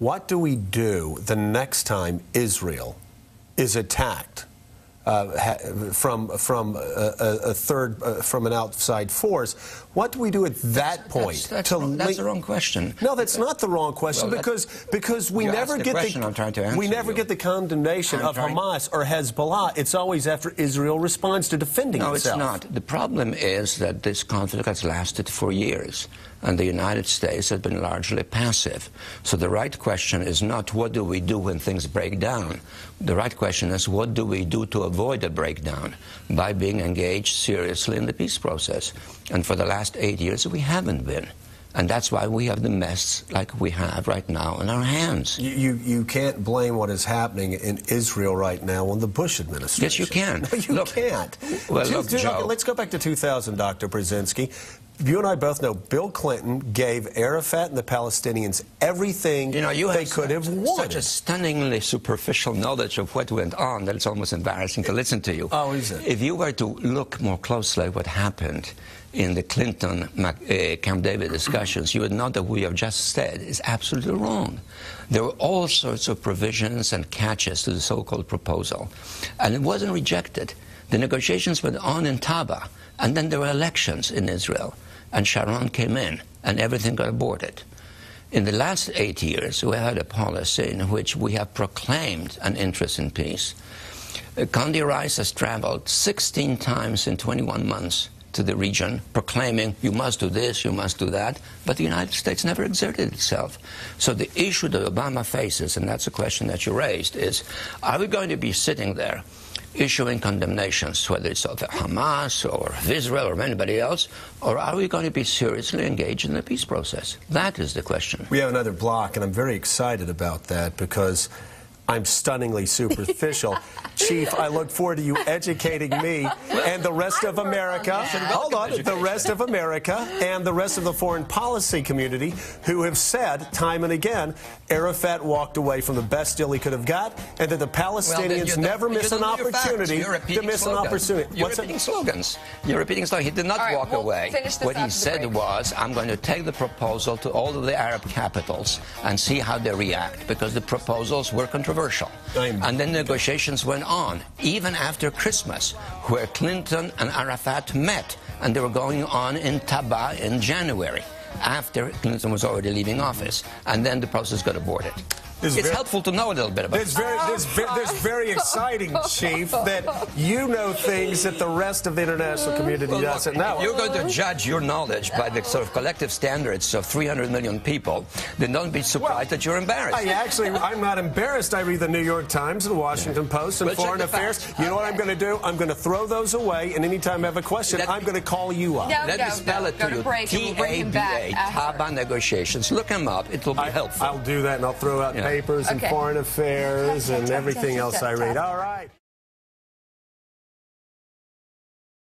What do we do the next time Israel is attacked from an outside force? What do we do at that point? That's the wrong question. No, that's not the wrong question, well, because we never get the condemnation of Hamas or Hezbollah. It's always after Israel responds to defending itself. No, it's not. The problem is that this conflict has lasted for years, and the United States has been largely passive. So the right question is not what do we do when things break down. The right question is what do we do to avoid a breakdown by being engaged seriously in the peace process. And for the last 8 years, we haven't been. And that's why we have the mess like we have right now in our hands. You can't blame what is happening in Israel right now on the Bush administration. Yes, you can. No, you can't. Well, look, Joe. Let's go back to 2000, Dr. Brzezinski. You and I both know Bill Clinton gave Arafat and the Palestinians everything they could have wanted. Such a stunningly superficial knowledge of what went on that it's almost embarrassing to listen to you. Oh, is it? If you were to look more closely at what happened in the Clinton Camp David discussions, you would know that what you have just said is absolutely wrong. There were all sorts of provisions and catches to the so-called proposal, and it wasn't rejected. The negotiations went on in Taba, and then there were elections in Israel, and Sharon came in, and everything got aborted. In the last 8 years, we had a policy in which we have proclaimed an interest in peace. Condi Rice has traveled 16 times in 21 months to the region, proclaiming, you must do this, you must do that, but the United States never exerted itself. So the issue that Obama faces, and that's a question that you raised, is, are we going to be sitting there issuing condemnations, whether it's of Hamas or of Israel or of anybody else, or are we going to be seriously engaged in the peace process? That is the question. We have another block, and I'm very excited about that because I'm stunningly superficial. Chief, I look forward to you educating me and the rest of America. Hold on, the rest of America and the rest of the foreign policy community who have said time and again Arafat walked away from the best deal he could have got, and that the Palestinians never miss an opportunity to miss an opportunity. You're repeating slogans. You're repeating slogans. He did not walk away. What he said was, I'm going to take the proposal to all of the Arab capitals and see how they react, because the proposals were controversial. And then negotiations went on, even after Christmas, where Clinton and Arafat met, and they were going on in Taba in January, after Clinton was already leaving office, and then the process got aborted. It's helpful to know a little bit about it. This very exciting, Chief, that you know things that the rest of the international community doesn't know. If you're going to judge your knowledge by the sort of collective standards of 300 million people, then don't be surprised that you're embarrassed. I'm not embarrassed. I read the New York Times and the Washington Post and Foreign Affairs. You know what I'm going to do? I'm going to throw those away, and anytime I have a question, I'm going to call you up. Let me spell it to you. T-A-B-A, Taba negotiations. Look them up. It will be helpful. I'll do that, and I'll throw out papers and Foreign Affairs and everything else I read. All right.